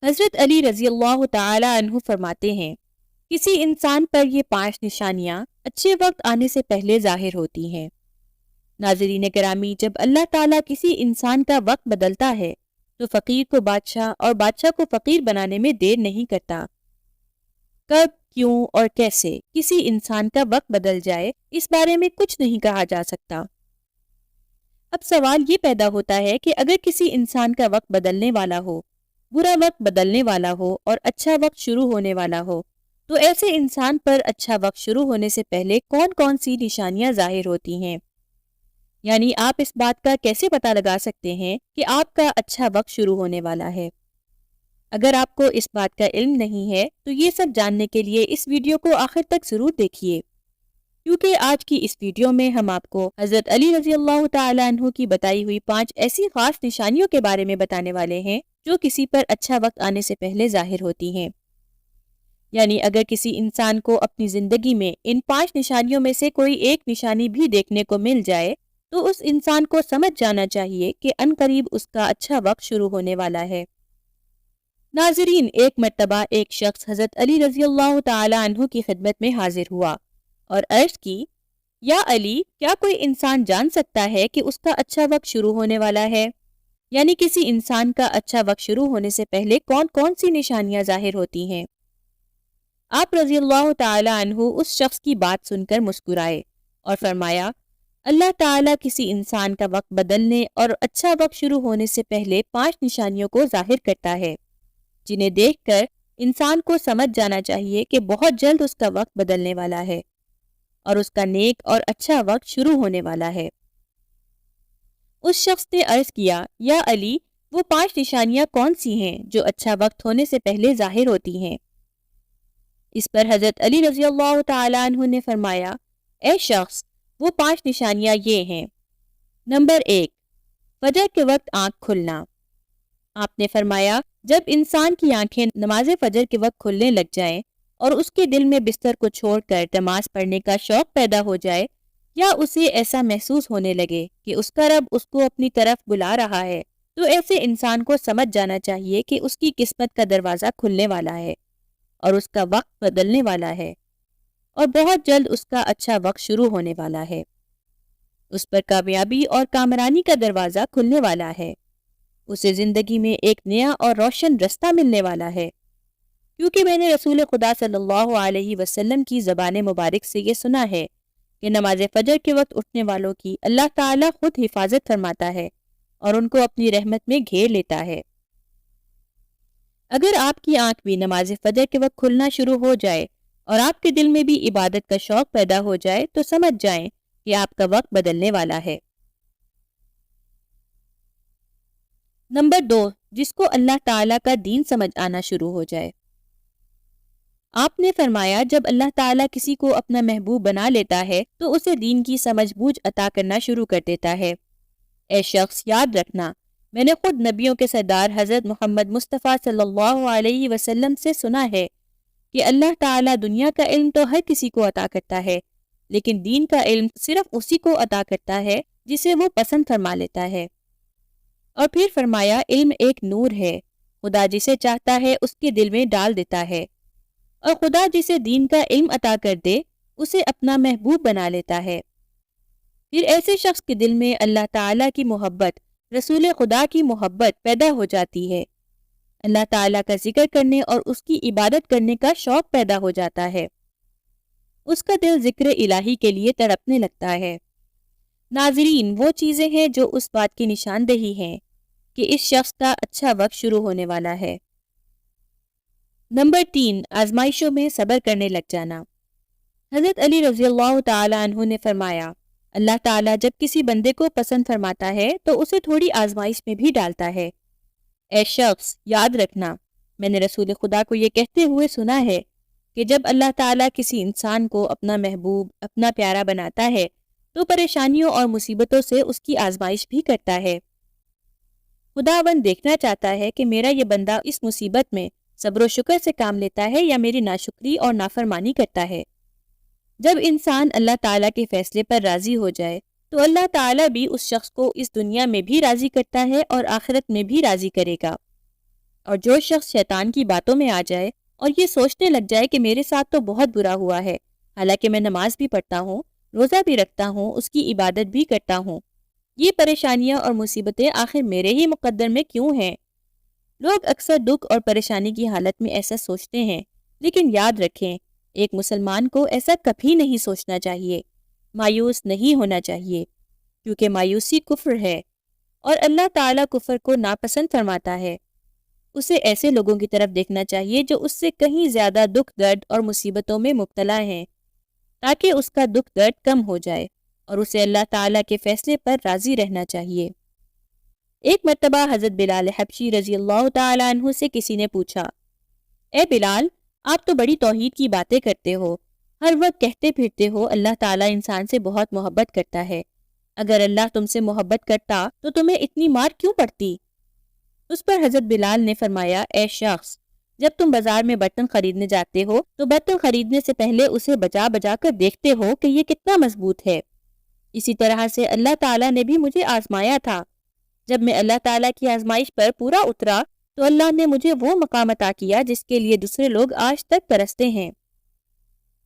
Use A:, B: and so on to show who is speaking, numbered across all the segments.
A: حضرت علی رضی اللہ تعالی عنہ فرماتے ہیں، کسی انسان پر یہ 5 نشانیاں اچھے وقت آنے سے پہلے ظاہر ہوتی ہیں۔ ناظرین گرامی، جب اللہ تعالیٰ کسی انسان کا وقت بدلتا ہے تو فقیر کو بادشاہ اور بادشاہ کو فقیر بنانے میں دیر نہیں کرتا۔ کب، کیوں اور کیسے کسی انسان کا وقت بدل جائے، اس بارے میں کچھ نہیں کہا جا سکتا۔ اب سوال یہ پیدا ہوتا ہے کہ اگر کسی انسان کا وقت بدلنے والا ہو، برا وقت بدلنے والا ہو اور اچھا وقت شروع ہونے والا ہو، تو ایسے انسان پر اچھا وقت شروع ہونے سے پہلے کون کون سی نشانیاں ظاہر ہوتی ہیں؟ یعنی آپ اس بات کا کیسے پتہ لگا سکتے ہیں کہ آپ کا اچھا وقت شروع ہونے والا ہے؟ اگر آپ کو اس بات کا علم نہیں ہے تو یہ سب جاننے کے لیے اس ویڈیو کو آخر تک ضرور دیکھیے، کیونکہ آج کی اس ویڈیو میں ہم آپ کو حضرت علی رضی اللہ تعالی عنہ کی بتائی ہوئی 5 ایسی خاص نشانیوں کے بارے میں بتانے والے ہیں جو کسی پر اچھا وقت آنے سے پہلے ظاہر ہوتی ہیں۔ یعنی اگر کسی انسان کو اپنی زندگی میں ان 5 نشانیوں میں سے کوئی ایک نشانی بھی دیکھنے کو مل جائے تو اس انسان کو سمجھ جانا چاہیے کہ عنقریب اس کا اچھا وقت شروع ہونے والا ہے۔ ناظرین، ایک مرتبہ ایک شخص حضرت علی رضی اللہ تعالی عنہ کی خدمت میں حاضر ہوا اور عرض کی، یا علی، کیا کوئی انسان جان سکتا ہے کہ اس کا اچھا وقت شروع ہونے والا ہے؟ یعنی کسی انسان کا اچھا وقت شروع ہونے سے پہلے کون کون سی نشانیاں ظاہر ہوتی ہیں؟ آپ رضی اللہ تعالی عنہ اس شخص کی بات سن کر مسکرائے اور فرمایا، اللہ تعالیٰ کسی انسان کا وقت بدلنے اور اچھا وقت شروع ہونے سے پہلے 5 نشانیوں کو ظاہر کرتا ہے، جنہیں دیکھ کر انسان کو سمجھ جانا چاہیے کہ بہت جلد اس کا وقت بدلنے والا ہے اور اس کا نیک اور اچھا وقت شروع ہونے والا ہے۔ اس شخص نے عرض کیا، یا علی، وہ 5 نشانیاں کون سی ہیں جو اچھا وقت ہونے سے پہلے ظاہر ہوتی ہیں؟ اس پر حضرت علی رضی اللہ تعالی عنہ نے فرمایا، اے شخص، وہ 5 نشانیاں یہ ہیں۔ نمبر 1، فجر کے وقت آنکھ کھلنا۔ آپ نے فرمایا، جب انسان کی آنکھیں نماز فجر کے وقت کھلنے لگ جائیں اور اس کے دل میں بستر کو چھوڑ کر نماز پڑھنے کا شوق پیدا ہو جائے، یا اسے ایسا محسوس ہونے لگے کہ اس کا رب اس کو اپنی طرف بلا رہا ہے، تو ایسے انسان کو سمجھ جانا چاہیے کہ اس کی قسمت کا دروازہ کھلنے والا ہے اور اس کا وقت بدلنے والا ہے اور بہت جلد اس کا اچھا وقت شروع ہونے والا ہے۔ اس پر کامیابی اور کامرانی کا دروازہ کھلنے والا ہے، اسے زندگی میں ایک نیا اور روشن رستہ ملنے والا ہے، کیونکہ میں نے رسول خدا صلی اللہ علیہ وسلم کی زبان مبارک سے یہ سنا ہے کہ نماز فجر کے وقت اٹھنے والوں کی اللہ تعالیٰ خود حفاظت فرماتا ہے اور ان کو اپنی رحمت میں گھیر لیتا ہے۔ اگر آپ کی آنکھ بھی نماز فجر کے وقت کھلنا شروع ہو جائے اور آپ کے دل میں بھی عبادت کا شوق پیدا ہو جائے تو سمجھ جائیں کہ آپ کا وقت بدلنے والا ہے۔ نمبر 2، جس کو اللہ تعالیٰ کا دین سمجھ آنا شروع ہو جائے۔ آپ نے فرمایا، جب اللہ تعالیٰ کسی کو اپنا محبوب بنا لیتا ہے تو اسے دین کی سمجھ بوجھ عطا کرنا شروع کر دیتا ہے۔ اے شخص، یاد رکھنا، میں نے خود نبیوں کے سردار حضرت محمد مصطفیٰ صلی اللہ علیہ وسلم سے سنا ہے کہ اللہ تعالیٰ دنیا کا علم تو ہر کسی کو عطا کرتا ہے، لیکن دین کا علم صرف اسی کو عطا کرتا ہے جسے وہ پسند فرما لیتا ہے۔ اور پھر فرمایا، علم ایک نور ہے، خدا جسے چاہتا ہے اس کے دل میں ڈال دیتا ہے، اور خدا جسے دین کا علم عطا کر دے اسے اپنا محبوب بنا لیتا ہے۔ پھر ایسے شخص کے دل میں اللہ تعالیٰ کی محبت، رسول خدا کی محبت پیدا ہو جاتی ہے، اللہ تعالیٰ کا ذکر کرنے اور اس کی عبادت کرنے کا شوق پیدا ہو جاتا ہے، اس کا دل ذکر الہی کے لیے تڑپنے لگتا ہے۔ ناظرین، وہ چیزیں ہیں جو اس بات کی نشاندہی ہیں کہ اس شخص کا اچھا وقت شروع ہونے والا ہے۔ نمبر 3، آزمائشوں میں صبر کرنے لگ جانا۔ حضرت علی رضی اللہ تعالی عنہ نے فرمایا، اللہ تعالیٰ جب کسی بندے کو پسند فرماتا ہے تو اسے تھوڑی آزمائش میں بھی ڈالتا ہے۔ اے شخص، یاد رکھنا، میں نے رسول خدا کو یہ کہتے ہوئے سنا ہے کہ جب اللہ تعالیٰ کسی انسان کو اپنا محبوب، اپنا پیارا بناتا ہے تو پریشانیوں اور مصیبتوں سے اس کی آزمائش بھی کرتا ہے۔ خداوند دیکھنا چاہتا ہے کہ میرا یہ بندہ اس مصیبت میں صبر و شکر سے کام لیتا ہے یا میری ناشکری اور نافرمانی کرتا ہے۔ جب انسان اللہ تعالیٰ کے فیصلے پر راضی ہو جائے تو اللہ تعالیٰ بھی اس شخص کو اس دنیا میں بھی راضی کرتا ہے اور آخرت میں بھی راضی کرے گا۔ اور جو شخص شیطان کی باتوں میں آ جائے اور یہ سوچنے لگ جائے کہ میرے ساتھ تو بہت برا ہوا ہے، حالانکہ میں نماز بھی پڑھتا ہوں، روزہ بھی رکھتا ہوں، اس کی عبادت بھی کرتا ہوں، یہ پریشانیاں اور مصیبتیں آخر میرے ہی مقدر میں کیوں ہیں؟ لوگ اکثر دکھ اور پریشانی کی حالت میں ایسا سوچتے ہیں، لیکن یاد رکھیں ایک مسلمان کو ایسا کبھی نہیں سوچنا چاہیے، مایوس نہیں ہونا چاہیے، کیونکہ مایوسی کفر ہے اور اللہ تعالیٰ کفر کو ناپسند فرماتا ہے۔ اسے ایسے لوگوں کی طرف دیکھنا چاہیے جو اس سے کہیں زیادہ دکھ درد اور مصیبتوں میں مبتلا ہیں، تاکہ اس کا دکھ درد کم ہو جائے اور اسے اللہ تعالیٰ کے فیصلے پر راضی رہنا چاہیے۔ ایک مرتبہ حضرت بلال حبشی رضی اللہ تعالیٰ عنہ سے کسی نے پوچھا، اے بلال، آپ تو بڑی توحید کی باتیں کرتے ہو، ہر وقت کہتے پھرتے ہو اللہ تعالیٰ انسان سے بہت محبت کرتا ہے، اگر اللہ تم سے محبت کرتا تو تمہیں اتنی مار کیوں پڑتی؟ اس پر حضرت بلال نے فرمایا، اے شخص، جب تم بازار میں برتن خریدنے جاتے ہو تو برتن خریدنے سے پہلے اسے بجا بجا کر دیکھتے ہو کہ یہ کتنا مضبوط ہے۔ اسی طرح سے اللہ تعالیٰ نے بھی مجھے آزمایا تھا، جب میں اللہ تعالیٰ کی آزمائش پر پورا اترا تو اللہ نے مجھے وہ مقام عطا کیا جس کے لیے دوسرے لوگ آج تک ترستے ہیں۔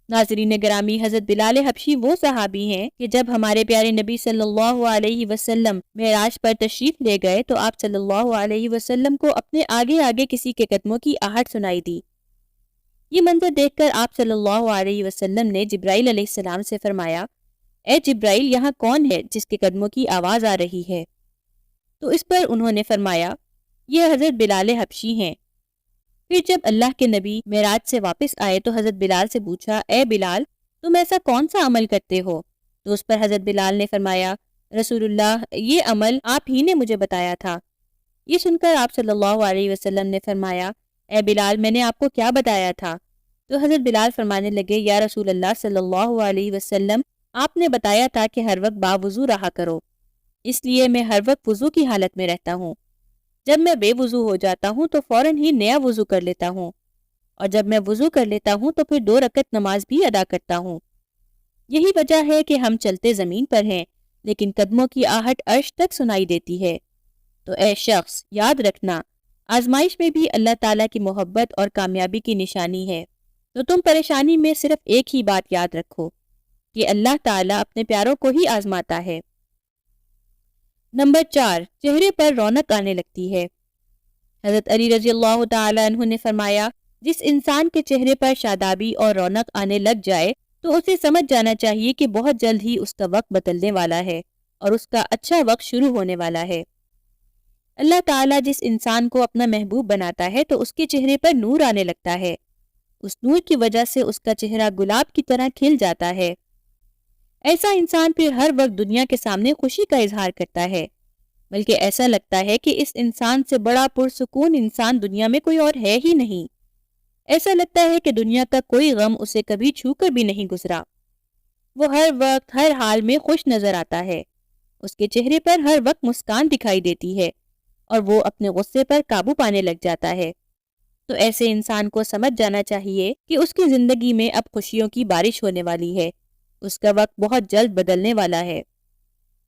A: ناظرین گرامی، حضرت بلال حبشی وہ صحابی ہیں کہ جب ہمارے پیارے نبی صلی اللہ علیہ وسلم معراج پر تشریف لے گئے تو آپ صلی اللہ علیہ وسلم کو اپنے آگے آگے کسی کے قدموں کی آہٹ سنائی دی۔ یہ منظر دیکھ کر آپ صلی اللہ علیہ وسلم نے جبرائیل علیہ السلام سے فرمایا، اے جبرائیل، یہاں کون ہے جس کے قدموں کی آواز آ رہی ہے؟ تو اس پر انہوں نے فرمایا، یہ حضرت بلال حبشی ہیں۔ پھر جب اللہ کے نبی معراج سے واپس آئے تو حضرت بلال سے پوچھا، اے بلال، تم ایسا کون سا عمل کرتے ہو؟ تو اس پر حضرت بلال نے فرمایا، رسول اللہ، یہ عمل آپ ہی نے مجھے بتایا تھا۔ یہ سن کر آپ صلی اللہ علیہ وسلم نے فرمایا، اے بلال، میں نے آپ کو کیا بتایا تھا؟ تو حضرت بلال فرمانے لگے، یا رسول اللہ صلی اللہ علیہ وسلم، آپ نے بتایا تھا کہ ہر وقت باوضو رہا کرو، اس لیے میں ہر وقت وضو کی حالت میں رہتا ہوں۔ جب میں بے وضو ہو جاتا ہوں تو فوراً ہی نیا وضو کر لیتا ہوں، اور جب میں وضو کر لیتا ہوں تو پھر 2 رکعت نماز بھی ادا کرتا ہوں۔ یہی وجہ ہے کہ ہم چلتے زمین پر ہیں لیکن قدموں کی آہٹ عرش تک سنائی دیتی ہے۔ تو اے شخص، یاد رکھنا، آزمائش میں بھی اللہ تعالیٰ کی محبت اور کامیابی کی نشانی ہے، تو تم پریشانی میں صرف ایک ہی بات یاد رکھو کہ اللہ تعالیٰ اپنے پیاروں کو ہی آزماتا ہے۔ نمبر 4، چہرے پر رونق آنے لگتی ہے۔ حضرت علی رضی اللہ تعالیٰ عنہ نے فرمایا، جس انسان کے چہرے پر شادابی اور رونق آنے لگ جائے تو اسے سمجھ جانا چاہیے کہ بہت جلد ہی اس کا وقت بدلنے والا ہے اور اس کا اچھا وقت شروع ہونے والا ہے۔ اللہ تعالیٰ جس انسان کو اپنا محبوب بناتا ہے تو اس کے چہرے پر نور آنے لگتا ہے، اس نور کی وجہ سے اس کا چہرہ گلاب کی طرح کھل جاتا ہے۔ ایسا انسان پھر ہر وقت دنیا کے سامنے خوشی کا اظہار کرتا ہے، بلکہ ایسا لگتا ہے کہ اس انسان سے بڑا پرسکون انسان دنیا میں کوئی اور ہے ہی نہیں۔ ایسا لگتا ہے کہ دنیا کا کوئی غم اسے کبھی چھو کر بھی نہیں گزرا۔ وہ ہر وقت ہر حال میں خوش نظر آتا ہے، اس کے چہرے پر ہر وقت مسکان دکھائی دیتی ہے اور وہ اپنے غصے پر قابو پانے لگ جاتا ہے۔ تو ایسے انسان کو سمجھ جانا چاہیے کہ اس کی زندگی میں اب خوشیوں کی بارش ہونے والی ہے، اس کا وقت بہت جلد بدلنے والا ہے۔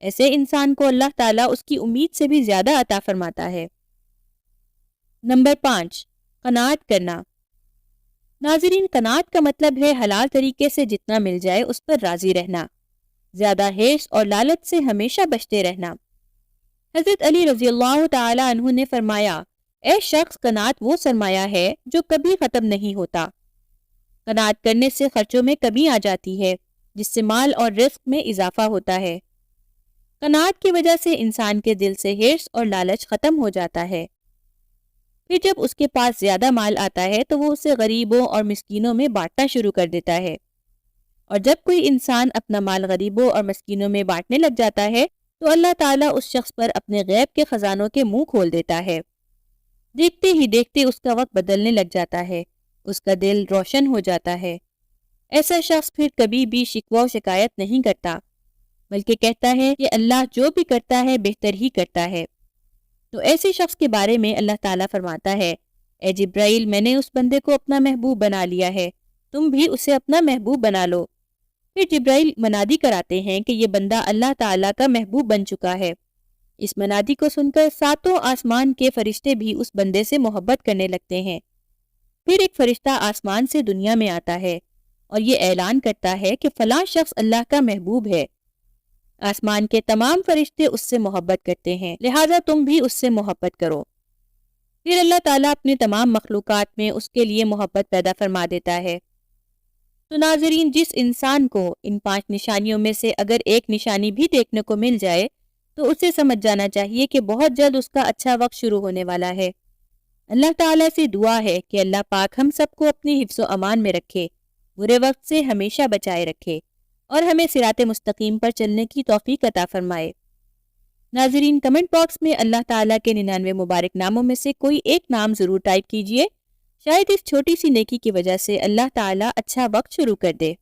A: ایسے انسان کو اللہ تعالیٰ اس کی امید سے بھی زیادہ عطا فرماتا ہے۔ نمبر 5، قناعت کرنا۔ ناظرین، قناعت کا مطلب ہے حلال طریقے سے جتنا مل جائے اس پر راضی رہنا، زیادہ حرص اور لالچ سے ہمیشہ بچتے رہنا۔ حضرت علی رضی اللہ تعالیٰ عنہ نے فرمایا، اے شخص، قناعت وہ سرمایہ ہے جو کبھی ختم نہیں ہوتا۔ قناعت کرنے سے خرچوں میں کمی آ جاتی ہے، جس سے مال اور رزق میں اضافہ ہوتا ہے۔ قناعت کی وجہ سے انسان کے دل سے حرص اور لالچ ختم ہو جاتا ہے۔ پھر جب اس کے پاس زیادہ مال آتا ہے تو وہ اسے غریبوں اور مسکینوں میں بانٹنا شروع کر دیتا ہے، اور جب کوئی انسان اپنا مال غریبوں اور مسکینوں میں بانٹنے لگ جاتا ہے تو اللہ تعالیٰ اس شخص پر اپنے غیب کے خزانوں کے منہ کھول دیتا ہے۔ دیکھتے ہی دیکھتے اس کا وقت بدلنے لگ جاتا ہے، اس کا دل روشن ہو جاتا ہے۔ ایسا شخص پھر کبھی بھی شکوہ و شکایت نہیں کرتا، بلکہ کہتا ہے کہ اللہ جو بھی کرتا ہے بہتر ہی کرتا ہے۔ تو ایسے شخص کے بارے میں اللہ تعالیٰ فرماتا ہے، اے جبرائیل، میں نے اس بندے کو اپنا محبوب بنا لیا ہے، تم بھی اسے اپنا محبوب بنا لو۔ پھر جبرائیل منادی کراتے ہیں کہ یہ بندہ اللہ تعالیٰ کا محبوب بن چکا ہے۔ اس منادی کو سن کر ساتوں آسمان کے فرشتے بھی اس بندے سے محبت کرنے لگتے ہیں۔ پھر ایک فرشتہ آسمان سے دنیا میں آتا ہے اور یہ اعلان کرتا ہے کہ فلاں شخص اللہ کا محبوب ہے۔ آسمان کے تمام فرشتے اس سے محبت کرتے ہیں، لہٰذا تم بھی اس سے محبت کرو۔ پھر اللہ تعالیٰ اپنے تمام مخلوقات میں اس کے لیے محبت پیدا فرما دیتا ہے۔ تو ناظرین، جس انسان کو ان 5 نشانیوں میں سے اگر ایک نشانی بھی دیکھنے کو مل جائے تو اسے سمجھ جانا چاہیے کہ بہت جلد اس کا اچھا وقت شروع ہونے والا ہے۔ اللہ تعالیٰ سے دعا ہے کہ اللہ پاک ہم سب کو اپنی حفظ و امان میں رکھے، برے وقت سے ہمیشہ بچائے رکھے اور ہمیں صراط مستقیم پر چلنے کی توفیق عطا فرمائے۔ ناظرین، کمنٹ باکس میں اللہ تعالیٰ کے 99 مبارک ناموں میں سے کوئی ایک نام ضرور ٹائپ کیجئے، شاید اس چھوٹی سی نیکی کی وجہ سے اللہ تعالیٰ اچھا وقت شروع کر دے۔